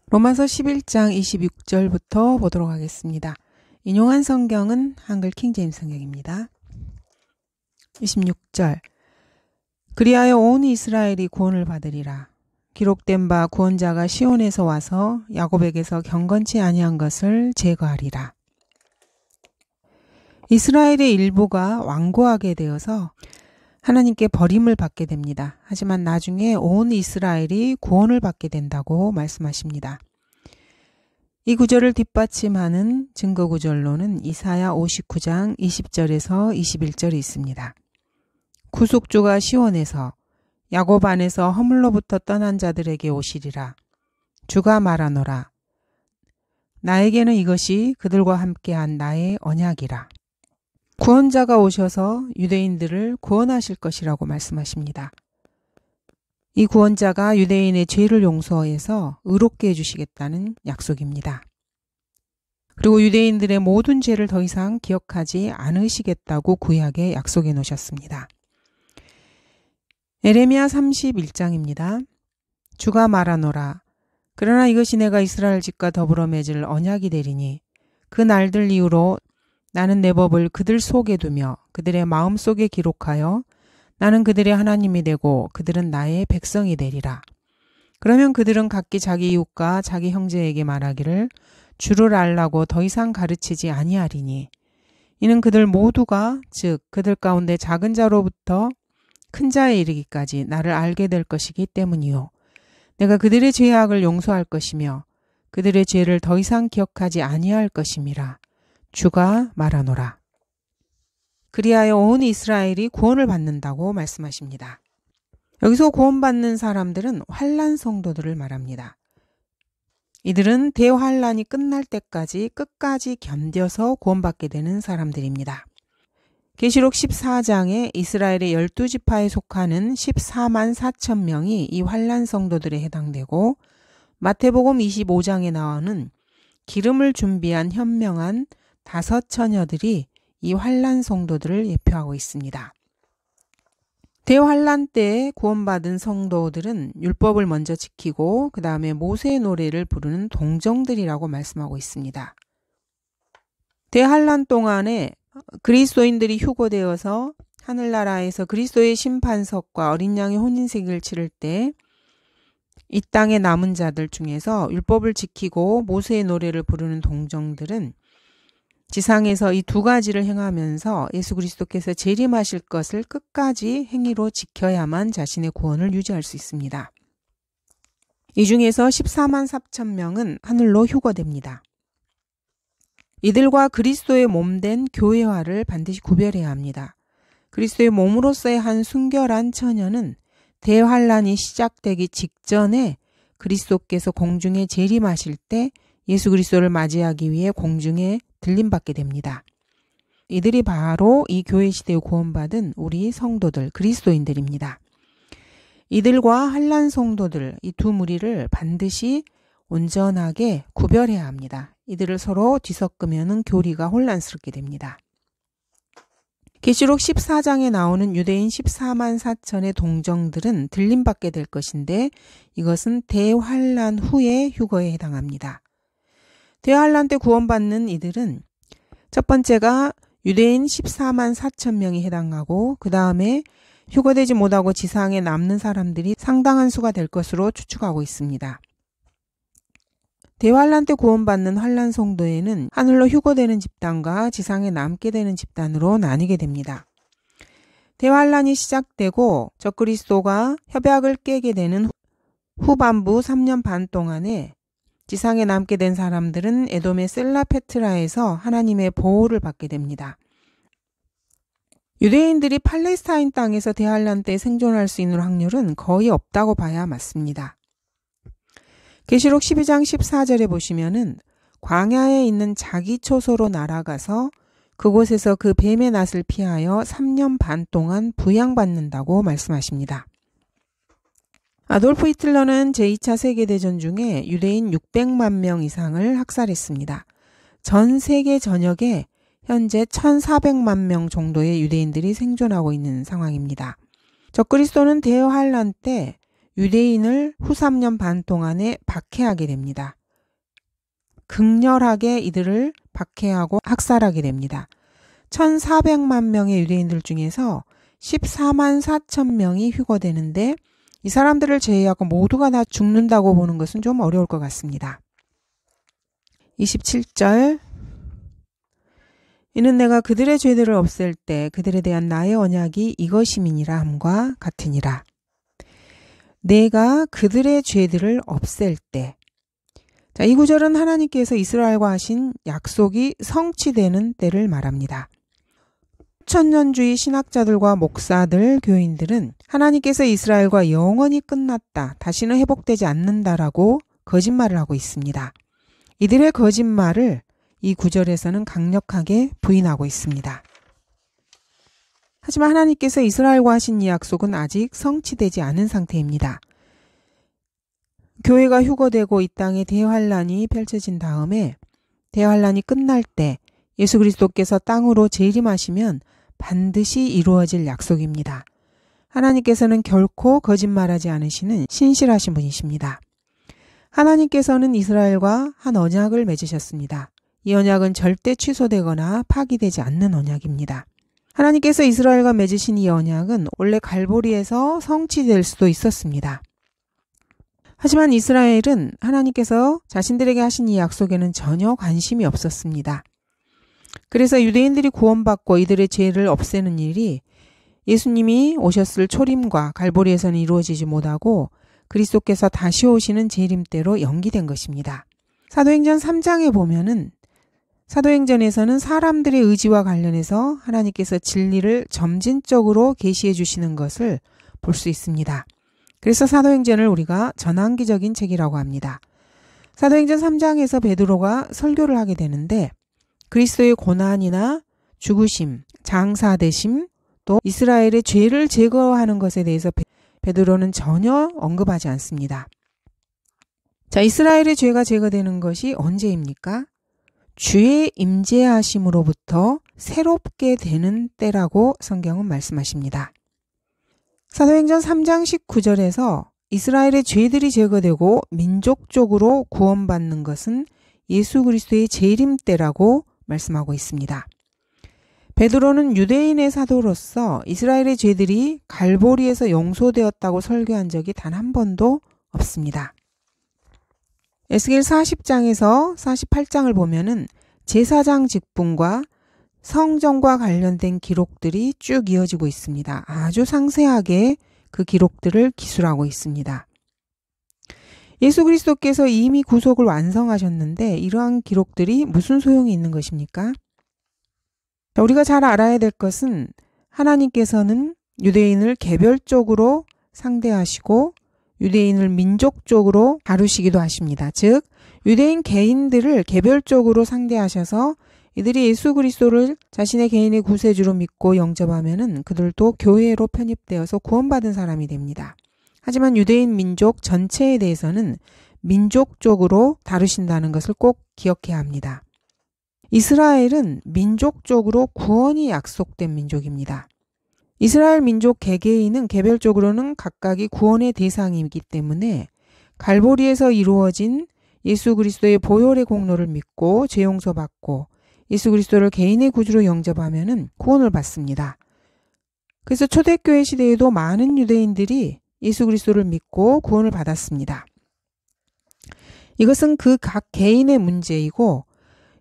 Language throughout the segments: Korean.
로마서 11장 26절부터 보도록 하겠습니다. 인용한 성경은 한글 킹제임스 성경입니다. 26절 그리하여 온 이스라엘이 구원을 받으리라. 기록된 바 구원자가 시온에서 와서 야곱에게서 경건치 아니한 것을 제거하리라. 이스라엘의 일부가 완고하게 되어서 하나님께 버림을 받게 됩니다. 하지만 나중에 온 이스라엘이 구원을 받게 된다고 말씀하십니다. 이 구절을 뒷받침하는 증거 구절로는 이사야 59장 20절에서 21절이 있습니다. 구속주가 시온에서 야곱 안에서 허물로부터 떠난 자들에게 오시리라. 주가 말하노라. 나에게는 이것이 그들과 함께한 나의 언약이라. 구원자가 오셔서 유대인들을 구원하실 것이라고 말씀하십니다. 이 구원자가 유대인의 죄를 용서해서 의롭게 해주시겠다는 약속입니다. 그리고 유대인들의 모든 죄를 더 이상 기억하지 않으시겠다고 구약에 약속해 놓으셨습니다. 에레미야 31장입니다. 주가 말하노라. 그러나 이것이 내가 이스라엘 집과 더불어 맺을 언약이 되리니 그 날들 이후로 나는 내 법을 그들 속에 두며 그들의 마음속에 기록하여 나는 그들의 하나님이 되고 그들은 나의 백성이 되리라. 그러면 그들은 각기 자기 이웃과 자기 형제에게 말하기를 주를 알라고 더 이상 가르치지 아니하리니 이는 그들 모두가 즉 그들 가운데 작은 자로부터 큰 자에 이르기까지 나를 알게 될 것이기 때문이요. 내가 그들의 죄악을 용서할 것이며 그들의 죄를 더 이상 기억하지 아니할 것임이라. 주가 말하노라. 그리하여 온 이스라엘이 구원을 받는다고 말씀하십니다. 여기서 구원받는 사람들은 환난 성도들을 말합니다. 이들은 대환란이 끝날 때까지 끝까지 견뎌서 구원받게 되는 사람들입니다. 계시록 14장에 이스라엘의 12지파에 속하는 14만 4천 명이 이 환난 성도들에 해당되고 마태복음 25장에 나오는 기름을 준비한 현명한 5 처녀들이 이 환난 성도들을 예표하고 있습니다. 대환란 때에 구원받은 성도들은 율법을 먼저 지키고 그 다음에 모세의 노래를 부르는 동정들이라고 말씀하고 있습니다. 대환란 동안에 그리스도인들이 휴거되어서 하늘나라에서 그리스도의 심판석과 어린 양의 혼인색을 치를 때 이 땅에 남은 자들 중에서 율법을 지키고 모세의 노래를 부르는 동정들은 지상에서 이 두 가지를 행하면서 예수 그리스도께서 재림하실 것을 끝까지 행위로 지켜야만 자신의 구원을 유지할 수 있습니다. 이 중에서 14만 4천 명은 하늘로 휴거됩니다. 이들과 그리스도의 몸된 교회화를 반드시 구별해야 합니다. 그리스도의 몸으로서의 한 순결한 처녀는 대환란이 시작되기 직전에 그리스도께서 공중에 재림하실 때 예수 그리스도를 맞이하기 위해 공중에 들림받게 됩니다. 이들이 바로 이 교회 시대에 구원받은 우리 성도들, 그리스도인들입니다. 이들과 환난 성도들, 이 두 무리를 반드시 온전하게 구별해야 합니다. 이들을 서로 뒤섞으면 교리가 혼란스럽게 됩니다. 계시록 14장에 나오는 유대인 14만 4천의 동정들은 들림받게 될 것인데 이것은 대환란 후의 휴거에 해당합니다. 대환란 때 구원받는 이들은 첫 번째가 유대인 14만 4천 명이 해당하고 그 다음에 휴거되지 못하고 지상에 남는 사람들이 상당한 수가 될 것으로 추측하고 있습니다. 대환란 때 구원받는 환난 성도에는 하늘로 휴거되는 집단과 지상에 남게 되는 집단으로 나뉘게 됩니다. 대환란이 시작되고 적그리스도가 협약을 깨게 되는 후반부 3년 반 동안에 지상에 남게 된 사람들은 에돔의 셀라페트라에서 하나님의 보호를 받게 됩니다. 유대인들이 팔레스타인 땅에서 대환란 때 생존할 수 있는 확률은 거의 없다고 봐야 맞습니다. 계시록 12장 14절에 보시면은 광야에 있는 자기 초소로 날아가서 그곳에서 그 뱀의 낫을 피하여 3년 반 동안 부양받는다고 말씀하십니다. 아돌프 히틀러는 제2차 세계대전 중에 유대인 600만 명 이상을 학살했습니다. 전 세계 전역에 현재 1400만 명 정도의 유대인들이 생존하고 있는 상황입니다. 적그리스도는 대환란 때 유대인을 후 3년 반 동안에 박해하게 됩니다. 극렬하게 이들을 박해하고 학살하게 됩니다. 1,400만 명의 유대인들 중에서 14만 4천 명이 휴거되는데 이 사람들을 제외하고 모두가 다 죽는다고 보는 것은 좀 어려울 것 같습니다. 27절 이는 내가 그들의 죄들을 없앨 때 그들에 대한 나의 언약이 이것임이니라 함과 같으니라. 내가 그들의 죄들을 없앨 때. 자, 이 구절은 하나님께서 이스라엘과 하신 약속이 성취되는 때를 말합니다. 천년주의 신학자들과 목사들, 교인들은 하나님께서 이스라엘과 영원히 끝났다, 다시는 회복되지 않는다라고 거짓말을 하고 있습니다. 이들의 거짓말을 이 구절에서는 강력하게 부인하고 있습니다. 하지만 하나님께서 이스라엘과 하신 이 약속은 아직 성취되지 않은 상태입니다. 교회가 휴거되고 이 땅에 대환란이 펼쳐진 다음에 대환란이 끝날 때 예수 그리스도께서 땅으로 재림하시면 반드시 이루어질 약속입니다. 하나님께서는 결코 거짓말하지 않으시는 신실하신 분이십니다. 하나님께서는 이스라엘과 한 언약을 맺으셨습니다. 이 언약은 절대 취소되거나 파기되지 않는 언약입니다. 하나님께서 이스라엘과 맺으신 이 언약은 원래 갈보리에서 성취될 수도 있었습니다. 하지만 이스라엘은 하나님께서 자신들에게 하신 이 약속에는 전혀 관심이 없었습니다. 그래서 유대인들이 구원받고 이들의 죄를 없애는 일이 예수님이 오셨을 초림과 갈보리에서는 이루어지지 못하고 그리스도께서 다시 오시는 재림 때로 연기된 것입니다. 사도행전 3장에 보면은 사도행전에서는 사람들의 의지와 관련해서 하나님께서 진리를 점진적으로 계시해 주시는 것을 볼 수 있습니다. 그래서 사도행전을 우리가 전환기적인 책이라고 합니다. 사도행전 3장에서 베드로가 설교를 하게 되는데 그리스도의 고난이나 죽으심, 장사되심, 또 이스라엘의 죄를 제거하는 것에 대해서 베드로는 전혀 언급하지 않습니다. 자, 이스라엘의 죄가 제거되는 것이 언제입니까? 주의 임재하심으로부터 새롭게 되는 때라고 성경은 말씀하십니다. 사도행전 3장 19절에서 이스라엘의 죄들이 제거되고 민족적으로 구원받는 것은 예수 그리스도의 재림 때라고 말씀하고 있습니다. 베드로는 유대인의 사도로서 이스라엘의 죄들이 갈보리에서 용서되었다고 설교한 적이 단 한 번도 없습니다. 에스겔 40장에서 48장을 보면은 제사장 직분과 성전과 관련된 기록들이 쭉 이어지고 있습니다. 아주 상세하게 그 기록들을 기술하고 있습니다. 예수 그리스도께서 이미 구속을 완성하셨는데 이러한 기록들이 무슨 소용이 있는 것입니까? 우리가 잘 알아야 될 것은 하나님께서는 유대인을 개별적으로 상대하시고 유대인을 민족적으로 다루시기도 하십니다. 즉 유대인 개인들을 개별적으로 상대하셔서 이들이 예수 그리스도를 자신의 개인의 구세주로 믿고 영접하면은 그들도 교회로 편입되어서 구원받은 사람이 됩니다. 하지만 유대인 민족 전체에 대해서는 민족적으로 다루신다는 것을 꼭 기억해야 합니다. 이스라엘은 민족적으로 구원이 약속된 민족입니다. 이스라엘 민족 개개인은 개별적으로는 각각이 구원의 대상이기 때문에 갈보리에서 이루어진 예수 그리스도의 보혈의 공로를 믿고 죄 용서받고 예수 그리스도를 개인의 구주로 영접하면은 구원을 받습니다. 그래서 초대교회 시대에도 많은 유대인들이 예수 그리스도를 믿고 구원을 받았습니다. 이것은 그 각 개인의 문제이고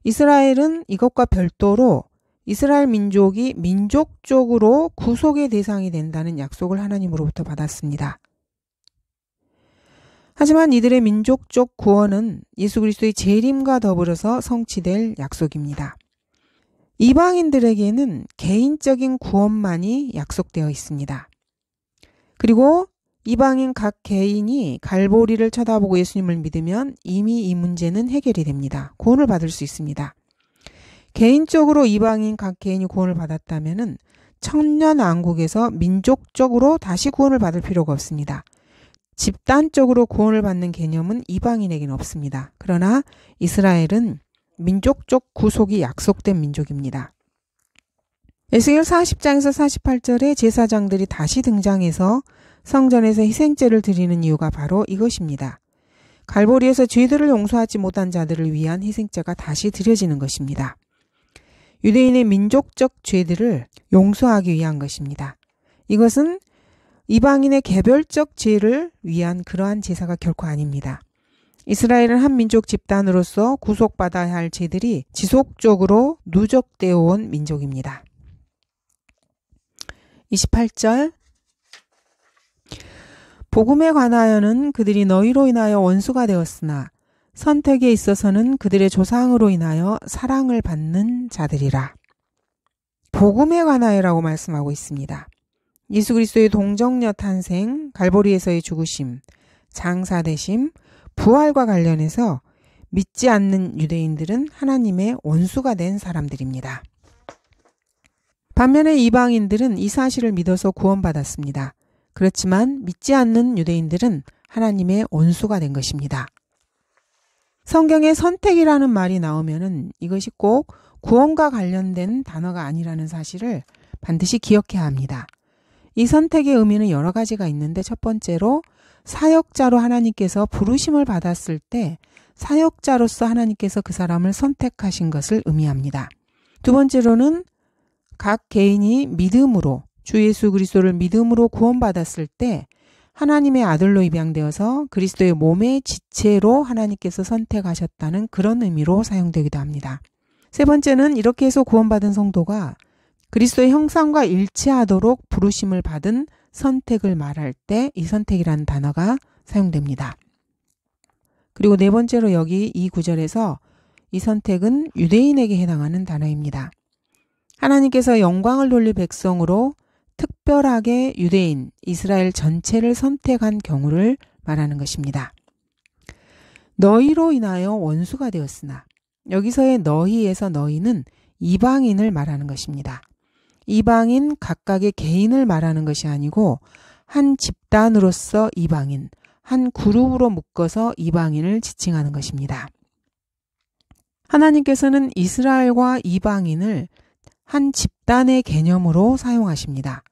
이스라엘은 이것과 별도로 이스라엘 민족이 민족적으로 구속의 대상이 된다는 약속을 하나님으로부터 받았습니다. 하지만 이들의 민족적 구원은 예수 그리스도의 재림과 더불어서 성취될 약속입니다. 이방인들에게는 개인적인 구원만이 약속되어 있습니다. 그리고 이방인 각 개인이 갈보리를 쳐다보고 예수님을 믿으면 이미 이 문제는 해결이 됩니다. 구원을 받을 수 있습니다. 개인적으로 이방인 각 개인이 구원을 받았다면은 천년왕국에서 민족적으로 다시 구원을 받을 필요가 없습니다. 집단적으로 구원을 받는 개념은 이방인에게는 없습니다. 그러나 이스라엘은 민족적 구속이 약속된 민족입니다. 에스겔 40장에서 48절에 제사장들이 다시 등장해서 성전에서 희생제를 드리는 이유가 바로 이것입니다. 갈보리에서 죄들을 용서하지 못한 자들을 위한 희생제가 다시 드려지는 것입니다. 유대인의 민족적 죄들을 용서하기 위한 것입니다. 이것은 이방인의 개별적 죄를 위한 그러한 제사가 결코 아닙니다. 이스라엘은 한 민족 집단으로서 구속받아야 할 죄들이 지속적으로 누적되어 온 민족입니다. 28절 복음에 관하여는 그들이 너희로 인하여 원수가 되었으나 선택에 있어서는 그들의 조상으로 인하여 사랑을 받는 자들이라. 복음에 관하여라고 말씀하고 있습니다. 예수 그리스도의 동정녀 탄생, 갈보리에서의 죽으심, 장사되심, 부활과 관련해서 믿지 않는 유대인들은 하나님의 원수가 된 사람들입니다. 반면에 이방인들은 이 사실을 믿어서 구원받았습니다. 그렇지만 믿지 않는 유대인들은 하나님의 원수가 된 것입니다. 성경에 선택이라는 말이 나오면은 이것이 꼭 구원과 관련된 단어가 아니라는 사실을 반드시 기억해야 합니다. 이 선택의 의미는 여러 가지가 있는데 첫 번째로 사역자로 하나님께서 부르심을 받았을 때 사역자로서 하나님께서 그 사람을 선택하신 것을 의미합니다. 두 번째로는 각 개인이 믿음으로 주 예수 그리스도를 믿음으로 구원받았을 때 하나님의 아들로 입양되어서 그리스도의 몸의 지체로 하나님께서 선택하셨다는 그런 의미로 사용되기도 합니다. 세 번째는 이렇게 해서 구원받은 성도가 그리스도의 형상과 일치하도록 부르심을 받은 선택을 말할 때 이 선택이라는 단어가 사용됩니다. 그리고 네 번째로 여기 이 구절에서 이 선택은 유대인에게 해당하는 단어입니다. 하나님께서 영광을 돌릴 백성으로 특별하게 유대인, 이스라엘 전체를 선택한 경우를 말하는 것입니다. 너희로 인하여 원수가 되었으나 여기서의 너희에서 너희는 이방인을 말하는 것입니다. 이방인 각각의 개인을 말하는 것이 아니고 한 집단으로서 이방인, 한 그룹으로 묶어서 이방인을 지칭하는 것입니다. 하나님께서는 이스라엘과 이방인을 한 집단의 개념으로 사용하십니다.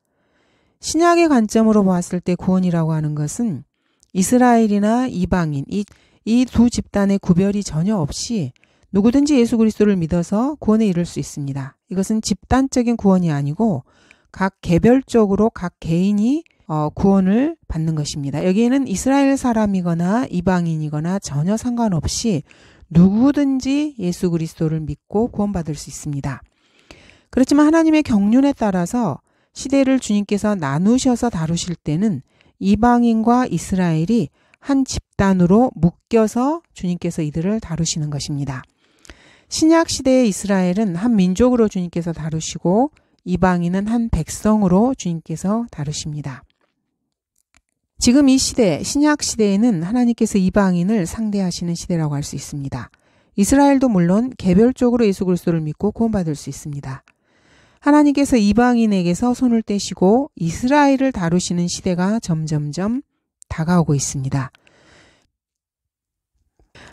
신약의 관점으로 보았을 때 구원이라고 하는 것은 이스라엘이나 이방인, 이 두 집단의 구별이 전혀 없이 누구든지 예수 그리스도를 믿어서 구원에 이를 수 있습니다. 이것은 집단적인 구원이 아니고 각 개별적으로 각 개인이 구원을 받는 것입니다. 여기에는 이스라엘 사람이거나 이방인이거나 전혀 상관없이 누구든지 예수 그리스도를 믿고 구원받을 수 있습니다. 그렇지만 하나님의 경륜에 따라서 시대를 주님께서 나누셔서 다루실 때는 이방인과 이스라엘이 한 집단으로 묶여서 주님께서 이들을 다루시는 것입니다. 신약 시대의 이스라엘은 한 민족으로 주님께서 다루시고 이방인은 한 백성으로 주님께서 다루십니다. 지금 이 시대, 신약 시대에는 하나님께서 이방인을 상대하시는 시대라고 할 수 있습니다. 이스라엘도 물론 개별적으로 예수 그리스도를 믿고 구원받을 수 있습니다. 하나님께서 이방인에게서 손을 떼시고 이스라엘을 다루시는 시대가 점점점 다가오고 있습니다.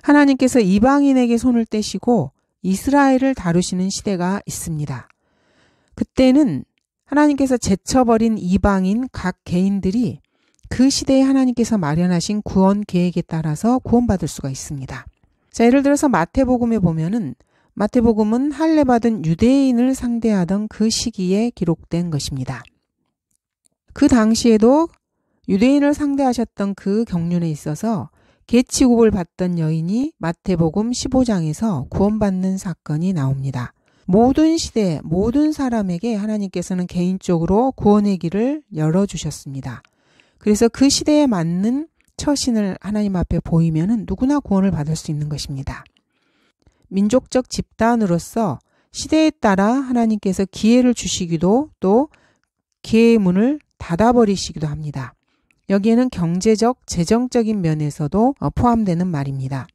하나님께서 이방인에게 손을 떼시고 이스라엘을 다루시는 시대가 있습니다. 그때는 하나님께서 제쳐버린 이방인 각 개인들이 그 시대에 하나님께서 마련하신 구원 계획에 따라서 구원받을 수가 있습니다. 자, 예를 들어서 마태복음에 보면은 마태복음은 할례받은 유대인을 상대하던 그 시기에 기록된 것입니다. 그 당시에도 유대인을 상대하셨던 그 경륜에 있어서 계치국을 받던 여인이 마태복음 15장에서 구원받는 사건이 나옵니다. 모든 시대, 모든 사람에게 하나님께서는 개인적으로 구원의 길을 열어주셨습니다. 그래서 그 시대에 맞는 처신을 하나님 앞에 보이면은 누구나 구원을 받을 수 있는 것입니다. 민족적 집단으로서 시대에 따라 하나님께서 기회를 주시기도 또 기회의 문을 닫아버리시기도 합니다. 여기에는 경제적, 재정적인 면에서도 포함되는 말입니다.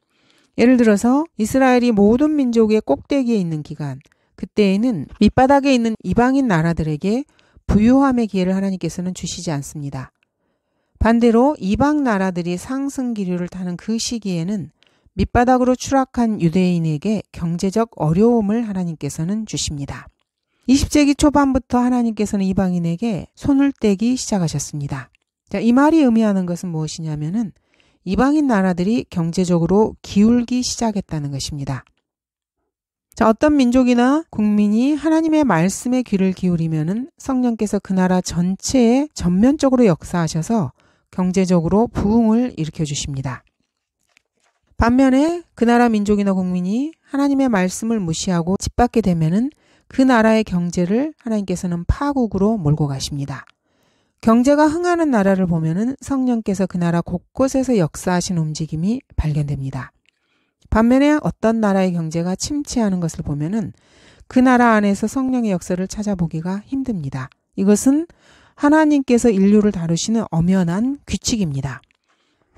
예를 들어서 이스라엘이 모든 민족의 꼭대기에 있는 기간, 그때에는 밑바닥에 있는 이방인 나라들에게 부유함의 기회를 하나님께서는 주시지 않습니다. 반대로 이방 나라들이 상승 기류를 타는 그 시기에는 밑바닥으로 추락한 유대인에게 경제적 어려움을 하나님께서는 주십니다. 20세기 초반부터 하나님께서는 이방인에게 손을 떼기 시작하셨습니다. 자, 이 말이 의미하는 것은 무엇이냐면은 이방인 나라들이 경제적으로 기울기 시작했다는 것입니다. 자, 어떤 민족이나 국민이 하나님의 말씀에 귀를 기울이면은 성령께서 그 나라 전체에 전면적으로 역사하셔서 경제적으로 부흥을 일으켜 주십니다. 반면에 그 나라 민족이나 국민이 하나님의 말씀을 무시하고 짓밟게 되면은 그 나라의 경제를 하나님께서는 파국으로 몰고 가십니다. 경제가 흥하는 나라를 보면은 성령께서 그 나라 곳곳에서 역사하신 움직임이 발견됩니다. 반면에 어떤 나라의 경제가 침체하는 것을 보면은 그 나라 안에서 성령의 역사를 찾아보기가 힘듭니다. 이것은 하나님께서 인류를 다루시는 엄연한 규칙입니다.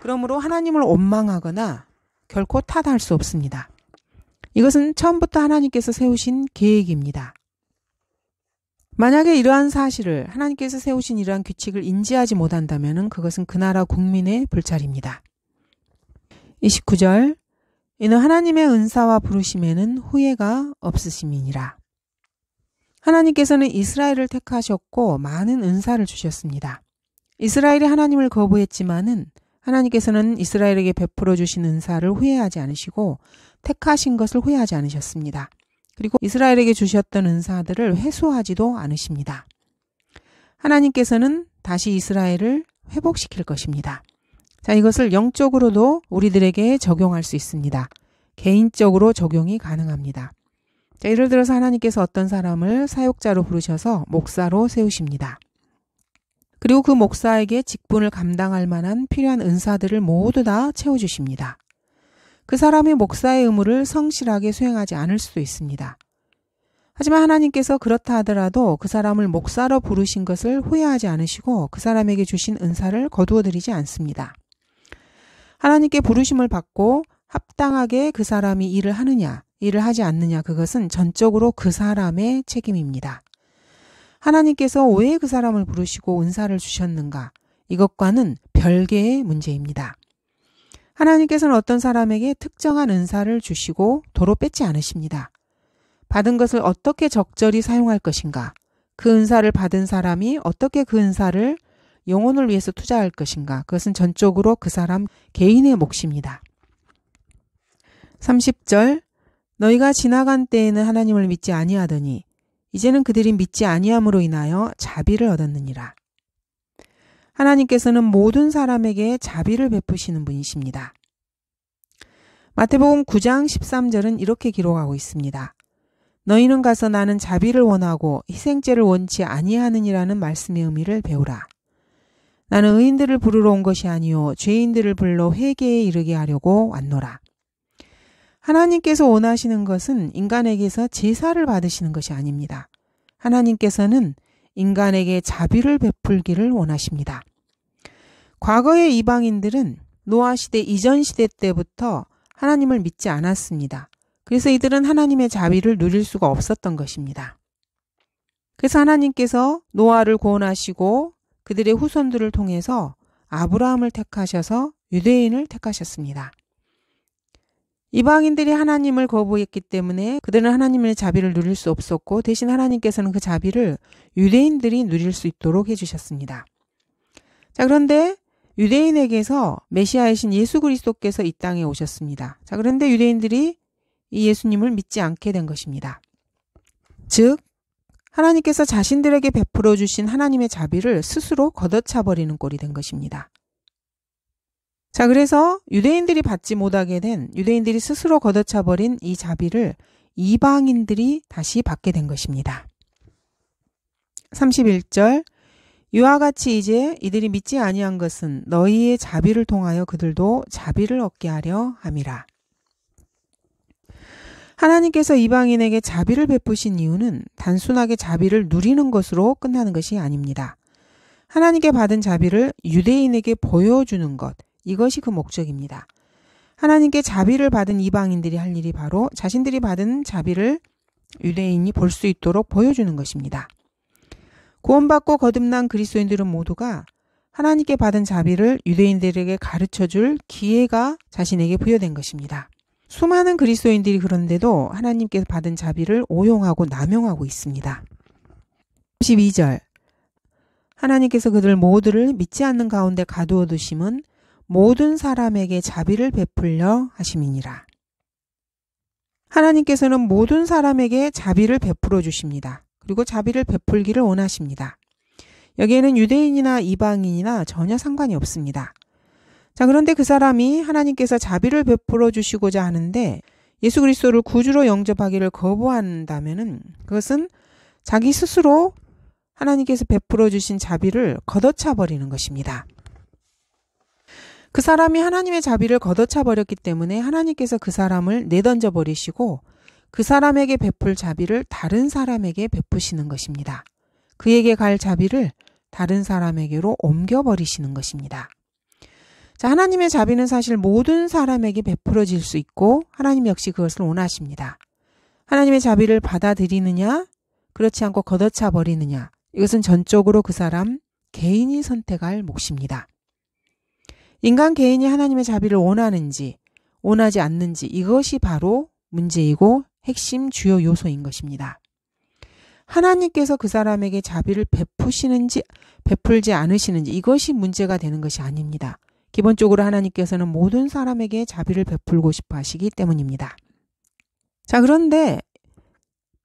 그러므로 하나님을 원망하거나 결코 탓할 수 없습니다. 이것은 처음부터 하나님께서 세우신 계획입니다. 만약에 이러한 사실을 하나님께서 세우신 이러한 규칙을 인지하지 못한다면 그것은 그 나라 국민의 불찰입니다. 29절 이는 하나님의 은사와 부르심에는 후회가 없으심이니라. 하나님께서는 이스라엘을 택하셨고 많은 은사를 주셨습니다. 이스라엘이 하나님을 거부했지만은 하나님께서는 이스라엘에게 베풀어 주신 은사를 후회하지 않으시고 택하신 것을 후회하지 않으셨습니다. 그리고 이스라엘에게 주셨던 은사들을 회수하지도 않으십니다. 하나님께서는 다시 이스라엘을 회복시킬 것입니다. 자, 이것을 영적으로도 우리들에게 적용할 수 있습니다. 개인적으로 적용이 가능합니다. 자, 예를 들어서 하나님께서 어떤 사람을 사역자로 부르셔서 목사로 세우십니다. 그리고 그 목사에게 직분을 감당할 만한 필요한 은사들을 모두 다 채워주십니다. 그 사람이 목사의 의무를 성실하게 수행하지 않을 수도 있습니다. 하지만 하나님께서 그렇다 하더라도 그 사람을 목사로 부르신 것을 후회하지 않으시고 그 사람에게 주신 은사를 거두어드리지 않습니다. 하나님께 부르심을 받고 합당하게 그 사람이 일을 하느냐, 일을 하지 않느냐, 그것은 전적으로 그 사람의 책임입니다. 하나님께서 왜 그 사람을 부르시고 은사를 주셨는가? 이것과는 별개의 문제입니다. 하나님께서는 어떤 사람에게 특정한 은사를 주시고 도로 뺏지 않으십니다. 받은 것을 어떻게 적절히 사용할 것인가? 그 은사를 받은 사람이 어떻게 그 은사를 영혼을 위해서 투자할 것인가? 그것은 전적으로 그 사람 개인의 몫입니다. 30절 너희가 지나간 때에는 하나님을 믿지 아니하더니 이제는 그들이 믿지 아니함으로 인하여 자비를 얻었느니라. 하나님께서는 모든 사람에게 자비를 베푸시는 분이십니다. 마태복음 9장 13절은 이렇게 기록하고 있습니다. 너희는 가서 나는 자비를 원하고 희생제를 원치 아니하느니라는 말씀의 의미를 배우라. 나는 의인들을 부르러 온 것이 아니요 죄인들을 불러 회개에 이르게 하려고 왔노라. 하나님께서 원하시는 것은 인간에게서 제사를 받으시는 것이 아닙니다. 하나님께서는 인간에게 자비를 베풀기를 원하십니다. 과거의 이방인들은 노아 시대 이전 시대 때부터 하나님을 믿지 않았습니다. 그래서 이들은 하나님의 자비를 누릴 수가 없었던 것입니다. 그래서 하나님께서 노아를 구원하시고 그들의 후손들을 통해서 아브라함을 택하셔서 유대인을 택하셨습니다. 이방인들이 하나님을 거부했기 때문에 그들은 하나님의 자비를 누릴 수 없었고 대신 하나님께서는 그 자비를 유대인들이 누릴 수 있도록 해주셨습니다. 자, 그런데 유대인에게서 메시아이신 예수 그리스도께서 이 땅에 오셨습니다. 자, 그런데 유대인들이 이 예수님을 믿지 않게 된 것입니다. 즉 하나님께서 자신들에게 베풀어 주신 하나님의 자비를 스스로 걷어차버리는 꼴이 된 것입니다. 자, 그래서 유대인들이 받지 못하게 된 유대인들이 스스로 걷어차버린 이 자비를 이방인들이 다시 받게 된 것입니다. 31절 이와 같이 이제 이들이 믿지 아니한 것은 너희의 자비를 통하여 그들도 자비를 얻게 하려 함이라. 하나님께서 이방인에게 자비를 베푸신 이유는 단순하게 자비를 누리는 것으로 끝나는 것이 아닙니다. 하나님께 받은 자비를 유대인에게 보여주는 것, 이것이 그 목적입니다. 하나님께 자비를 받은 이방인들이 할 일이 바로 자신들이 받은 자비를 유대인이 볼 수 있도록 보여주는 것입니다. 구원받고 거듭난 그리스도인들은 모두가 하나님께 받은 자비를 유대인들에게 가르쳐줄 기회가 자신에게 부여된 것입니다. 수많은 그리스도인들이 그런데도 하나님께서 받은 자비를 오용하고 남용하고 있습니다. 32절 하나님께서 그들 모두를 믿지 않는 가운데 가두어 두심은 모든 사람에게 자비를 베풀려 하심이니라. 하나님께서는 모든 사람에게 자비를 베풀어 주십니다. 그리고 자비를 베풀기를 원하십니다. 여기에는 유대인이나 이방인이나 전혀 상관이 없습니다. 자, 그런데 그 사람이 하나님께서 자비를 베풀어 주시고자 하는데 예수 그리스도를 구주로 영접하기를 거부한다면은 그것은 자기 스스로 하나님께서 베풀어 주신 자비를 걷어차 버리는 것입니다. 그 사람이 하나님의 자비를 걷어차 버렸기 때문에 하나님께서 그 사람을 내던져 버리시고 그 사람에게 베풀 자비를 다른 사람에게 베푸시는 것입니다. 그에게 갈 자비를 다른 사람에게로 옮겨버리시는 것입니다. 자, 하나님의 자비는 사실 모든 사람에게 베풀어질 수 있고 하나님 역시 그것을 원하십니다. 하나님의 자비를 받아들이느냐, 그렇지 않고 걷어차 버리느냐, 이것은 전적으로 그 사람 개인이 선택할 몫입니다. 인간 개인이 하나님의 자비를 원하는지 원하지 않는지 이것이 바로 문제이고 핵심 주요 요소인 것입니다. 하나님께서 그 사람에게 자비를 베푸시는지 베풀지 않으시는지 이것이 문제가 되는 것이 아닙니다. 기본적으로 하나님께서는 모든 사람에게 자비를 베풀고 싶어 하시기 때문입니다. 자, 그런데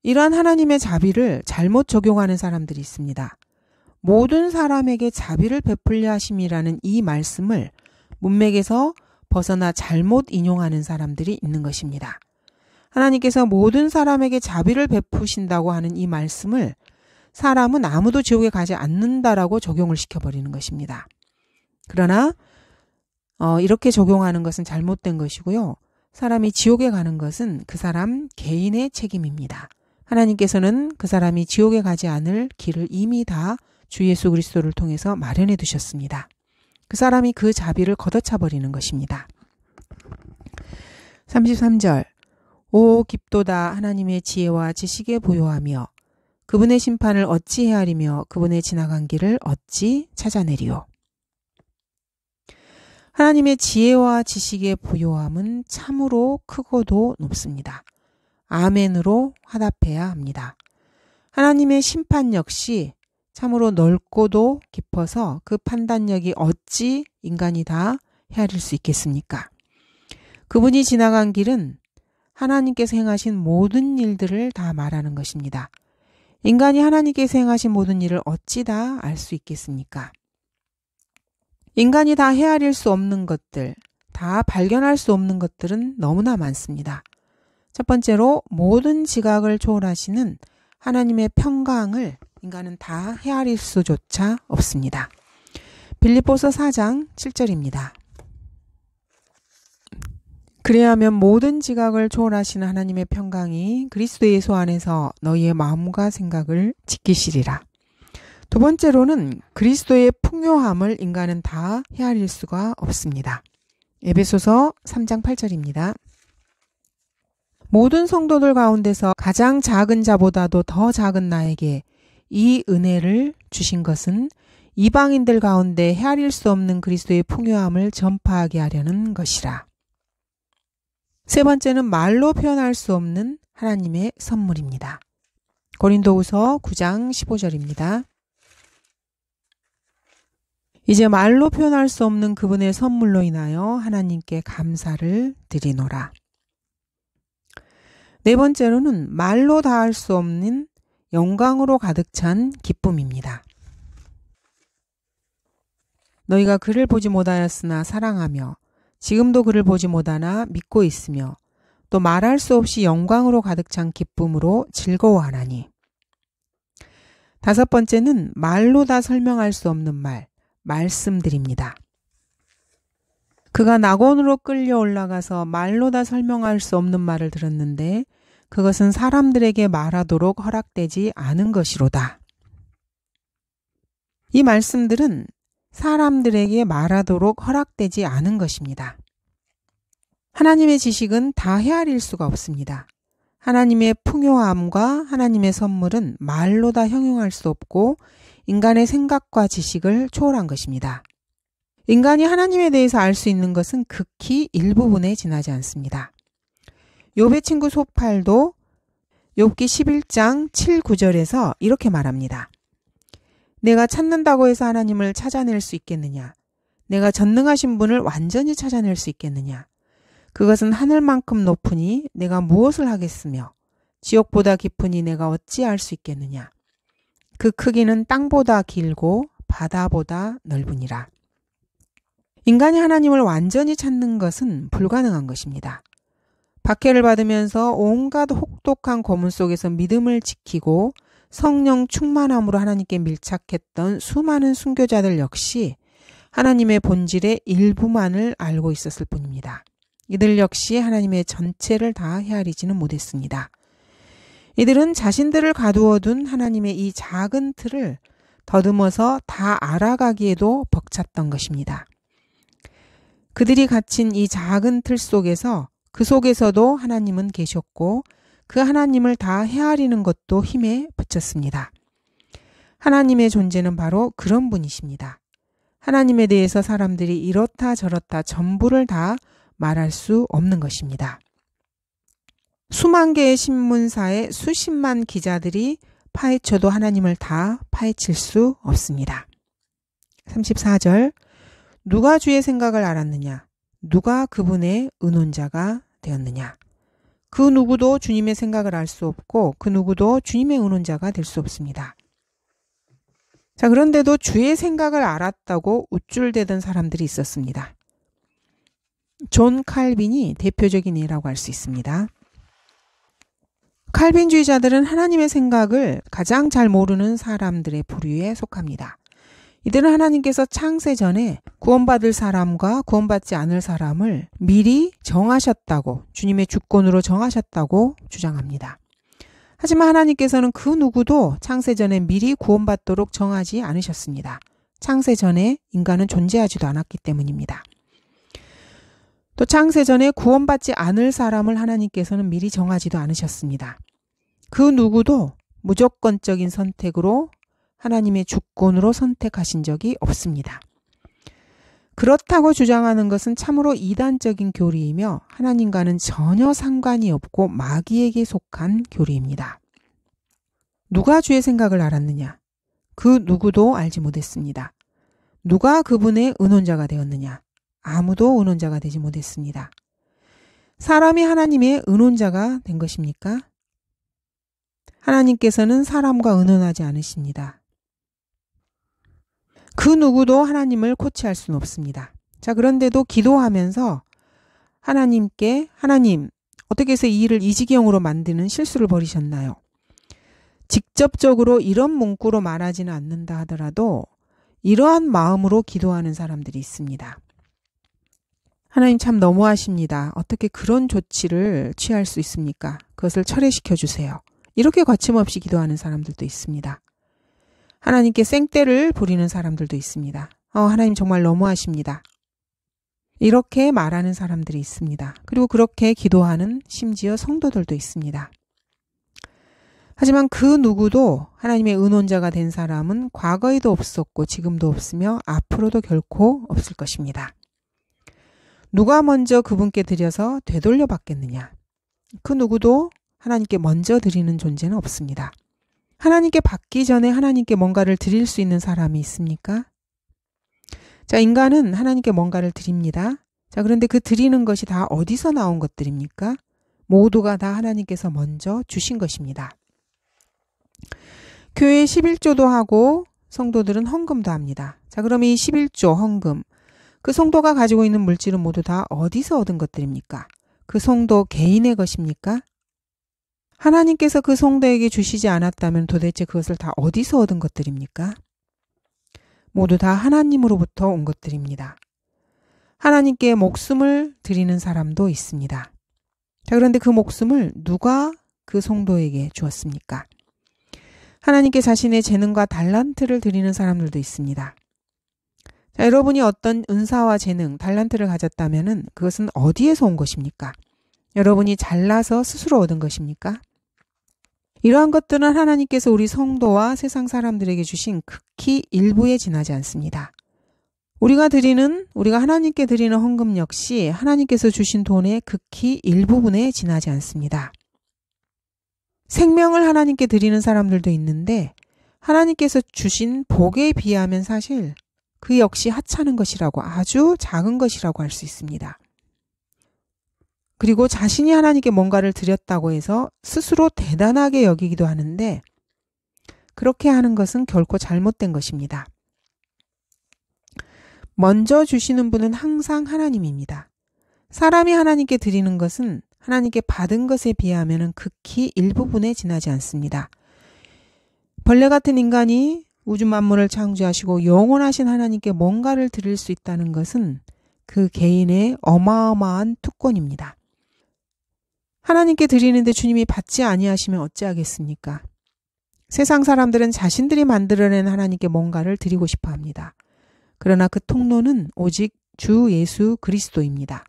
이러한 하나님의 자비를 잘못 적용하는 사람들이 있습니다. 모든 사람에게 자비를 베풀려 하심이라는 이 말씀을 문맥에서 벗어나 잘못 인용하는 사람들이 있는 것입니다. 하나님께서 모든 사람에게 자비를 베푸신다고 하는 이 말씀을 사람은 아무도 지옥에 가지 않는다라고 적용을 시켜버리는 것입니다. 그러나 이렇게 적용하는 것은 잘못된 것이고요. 사람이 지옥에 가는 것은 그 사람 개인의 책임입니다. 하나님께서는 그 사람이 지옥에 가지 않을 길을 이미 다 주 예수 그리스도를 통해서 마련해 두셨습니다. 그 사람이 그 자비를 걷어차 버리는 것입니다. 33절 오 깊도다 하나님의 지혜와 지식에 부요하며 그분의 심판을 어찌 헤아리며 그분의 지나간 길을 어찌 찾아내리오. 하나님의 지혜와 지식의 부요함은 참으로 크고도 높습니다. 아멘으로 화답해야 합니다. 하나님의 심판 역시 참으로 넓고도 깊어서 그 판단력이 어찌 인간이 다 헤아릴 수 있겠습니까? 그분이 지나간 길은 하나님께서 행하신 모든 일들을 다 말하는 것입니다. 인간이 하나님께서 행하신 모든 일을 어찌 다 알 수 있겠습니까? 인간이 다 헤아릴 수 없는 것들, 다 발견할 수 없는 것들은 너무나 많습니다. 첫 번째로 모든 지각을 초월하시는 하나님의 평강을 인간은 다 헤아릴 수조차 없습니다. 빌립보서 4장 7절입니다. 그래야면 모든 지각을 초월하시는 하나님의 평강이 그리스도 예수 안에서 너희의 마음과 생각을 지키시리라. 두 번째로는 그리스도의 풍요함을 인간은 다 헤아릴 수가 없습니다. 에베소서 3장 8절입니다. 모든 성도들 가운데서 가장 작은 자보다도 더 작은 나에게 이 은혜를 주신 것은 이방인들 가운데 헤아릴 수 없는 그리스도의 풍요함을 전파하게 하려는 것이라. 세 번째는 말로 표현할 수 없는 하나님의 선물입니다. 고린도후서 9장 15절입니다. 이제 말로 표현할 수 없는 그분의 선물로 인하여 하나님께 감사를 드리노라. 네 번째로는 말로 다할 수 없는 영광으로 가득 찬 기쁨입니다. 너희가 그를 보지 못하였으나 사랑하며 지금도 그를 보지 못하나 믿고 있으며 또 말할 수 없이 영광으로 가득 찬 기쁨으로 즐거워하나니. 다섯 번째는 말로 다 설명할 수 없는 말씀드립니다. 그가 낙원으로 끌려 올라가서 말로 다 설명할 수 없는 말을 들었는데 그것은 사람들에게 말하도록 허락되지 않은 것이로다. 이 말씀들은 사람들에게 말하도록 허락되지 않은 것입니다. 하나님의 지식은 다 헤아릴 수가 없습니다. 하나님의 풍요함과 하나님의 선물은 말로 다 형용할 수 없고 인간의 생각과 지식을 초월한 것입니다. 인간이 하나님에 대해서 알 수 있는 것은 극히 일부분에 지나지 않습니다. 욥의 친구 소팔도 욥기 11장 7, 9절에서 이렇게 말합니다. 내가 찾는다고 해서 하나님을 찾아낼 수 있겠느냐? 내가 전능하신 분을 완전히 찾아낼 수 있겠느냐? 그것은 하늘만큼 높으니 내가 무엇을 하겠으며 지옥보다 깊으니 내가 어찌 알 수 있겠느냐? 그 크기는 땅보다 길고 바다보다 넓으니라. 인간이 하나님을 완전히 찾는 것은 불가능한 것입니다. 박해를 받으면서 온갖 혹독한 고문 속에서 믿음을 지키고 성령 충만함으로 하나님께 밀착했던 수많은 순교자들 역시 하나님의 본질의 일부만을 알고 있었을 뿐입니다. 이들 역시 하나님의 전체를 다 헤아리지는 못했습니다. 이들은 자신들을 가두어둔 하나님의 이 작은 틀을 더듬어서 다 알아가기에도 벅찼던 것입니다. 그들이 갇힌 이 작은 틀 속에서 그 속에서도 하나님은 계셨고 그 하나님을 다 헤아리는 것도 힘에 붙였습니다. 하나님의 존재는 바로 그런 분이십니다. 하나님에 대해서 사람들이 이렇다 저렇다 전부를 다 말할 수 없는 것입니다. 수만 개의 신문사에 수십만 기자들이 파헤쳐도 하나님을 다 파헤칠 수 없습니다. 34절 누가 주의 생각을 알았느냐? 누가 그분의 의논자가 되었느냐? 그 누구도 주님의 생각을 알 수 없고 그 누구도 주님의 의논자가 될 수 없습니다. 자, 그런데도 주의 생각을 알았다고 우쭐대던 사람들이 있었습니다. 존 칼빈이 대표적인 예라고 할 수 있습니다. 칼빈주의자들은 하나님의 생각을 가장 잘 모르는 사람들의 부류에 속합니다. 이들은 하나님께서 창세 전에 구원받을 사람과 구원받지 않을 사람을 미리 정하셨다고, 주님의 주권으로 정하셨다고 주장합니다. 하지만 하나님께서는 그 누구도 창세 전에 미리 구원받도록 정하지 않으셨습니다. 창세 전에 인간은 존재하지도 않았기 때문입니다. 또 창세 전에 구원받지 않을 사람을 하나님께서는 미리 정하지도 않으셨습니다. 그 누구도 무조건적인 선택으로 하나님의 주권으로 선택하신 적이 없습니다. 그렇다고 주장하는 것은 참으로 이단적인 교리이며 하나님과는 전혀 상관이 없고 마귀에게 속한 교리입니다. 누가 주의 생각을 알았느냐? 그 누구도 알지 못했습니다. 누가 그분의 의논자가 되었느냐? 아무도 의논자가 되지 못했습니다. 사람이 하나님의 의논자가 된 것입니까? 하나님께서는 사람과 의논하지 않으십니다. 그 누구도 하나님을 코치할 수는 없습니다. 자, 그런데도 기도하면서 하나님께 하나님 어떻게 해서 이 일을 이 지경으로 만드는 실수를 벌이셨나요? 직접적으로 이런 문구로 말하지는 않는다 하더라도 이러한 마음으로 기도하는 사람들이 있습니다. 하나님 참 너무하십니다. 어떻게 그런 조치를 취할 수 있습니까? 그것을 철회시켜 주세요. 이렇게 거침없이 기도하는 사람들도 있습니다. 하나님께 생떼를 부리는 사람들도 있습니다. 하나님 정말 너무하십니다. 이렇게 말하는 사람들이 있습니다. 그리고 그렇게 기도하는 심지어 성도들도 있습니다. 하지만 그 누구도 하나님의 의논자가 된 사람은 과거에도 없었고 지금도 없으며 앞으로도 결코 없을 것입니다. 누가 먼저 그분께 드려서 되돌려 받겠느냐? 그 누구도 하나님께 먼저 드리는 존재는 없습니다. 하나님께 받기 전에 하나님께 뭔가를 드릴 수 있는 사람이 있습니까? 자, 인간은 하나님께 뭔가를 드립니다. 자, 그런데 그 드리는 것이 다 어디서 나온 것들입니까? 모두가 다 하나님께서 먼저 주신 것입니다. 교회에 11조도 하고 성도들은 헌금도 합니다. 자, 그럼 이 11조 헌금, 그 성도가 가지고 있는 물질은 모두 다 어디서 얻은 것들입니까? 그 성도 개인의 것입니까? 하나님께서 그 성도에게 주시지 않았다면 도대체 그것을 다 어디서 얻은 것들입니까? 모두 다 하나님으로부터 온 것들입니다. 하나님께 목숨을 드리는 사람도 있습니다. 자, 그런데 그 목숨을 누가 그 성도에게 주었습니까? 하나님께 자신의 재능과 달란트를 드리는 사람들도 있습니다. 자, 여러분이 어떤 은사와 재능, 달란트를 가졌다면 그것은 어디에서 온 것입니까? 여러분이 잘나서 스스로 얻은 것입니까? 이러한 것들은 하나님께서 우리 성도와 세상 사람들에게 주신 극히 일부에 지나지 않습니다. 우리가 하나님께 드리는 헌금 역시 하나님께서 주신 돈의 극히 일부분에 지나지 않습니다. 생명을 하나님께 드리는 사람들도 있는데 하나님께서 주신 복에 비하면 사실 그 역시 하찮은 것이라고, 아주 작은 것이라고 할 수 있습니다. 그리고 자신이 하나님께 뭔가를 드렸다고 해서 스스로 대단하게 여기기도 하는데, 그렇게 하는 것은 결코 잘못된 것입니다. 먼저 주시는 분은 항상 하나님입니다. 사람이 하나님께 드리는 것은 하나님께 받은 것에 비하면 극히 일부분에 지나지 않습니다. 벌레 같은 인간이 우주 만물을 창조하시고 영원하신 하나님께 뭔가를 드릴 수 있다는 것은 그 개인의 어마어마한 특권입니다. 하나님께 드리는데 주님이 받지 아니하시면 어찌하겠습니까? 세상 사람들은 자신들이 만들어낸 하나님께 뭔가를 드리고 싶어 합니다. 그러나 그 통로는 오직 주 예수 그리스도입니다.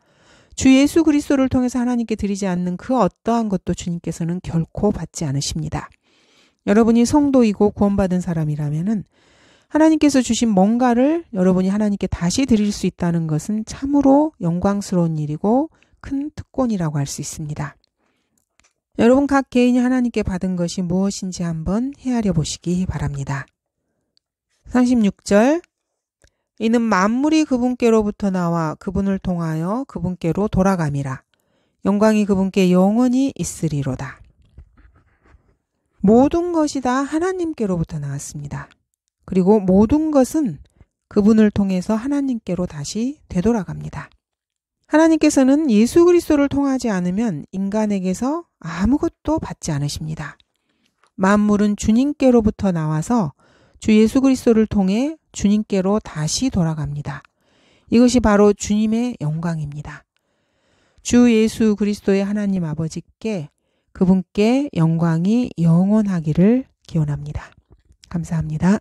주 예수 그리스도를 통해서 하나님께 드리지 않는 그 어떠한 것도 주님께서는 결코 받지 않으십니다. 여러분이 성도이고 구원받은 사람이라면 하나님께서 주신 뭔가를 여러분이 하나님께 다시 드릴 수 있다는 것은 참으로 영광스러운 일이고 큰 특권이라고 할 수 있습니다. 여러분 각 개인이 하나님께 받은 것이 무엇인지 한번 헤아려 보시기 바랍니다. 36절, 이는 만물이 그분께로부터 나와 그분을 통하여 그분께로 돌아감이라. 영광이 그분께 영원히 있으리로다. 모든 것이 다 하나님께로부터 나왔습니다. 그리고 모든 것은 그분을 통해서 하나님께로 다시 되돌아갑니다. 하나님께서는 예수 그리스도를 통하지 않으면 인간에게서 아무것도 받지 않으십니다. 만물은 주님께로부터 나와서 주 예수 그리스도를 통해 주님께로 다시 돌아갑니다. 이것이 바로 주님의 영광입니다. 주 예수 그리스도의 하나님 아버지께, 그분께 영광이 영원하기를 기원합니다. 감사합니다.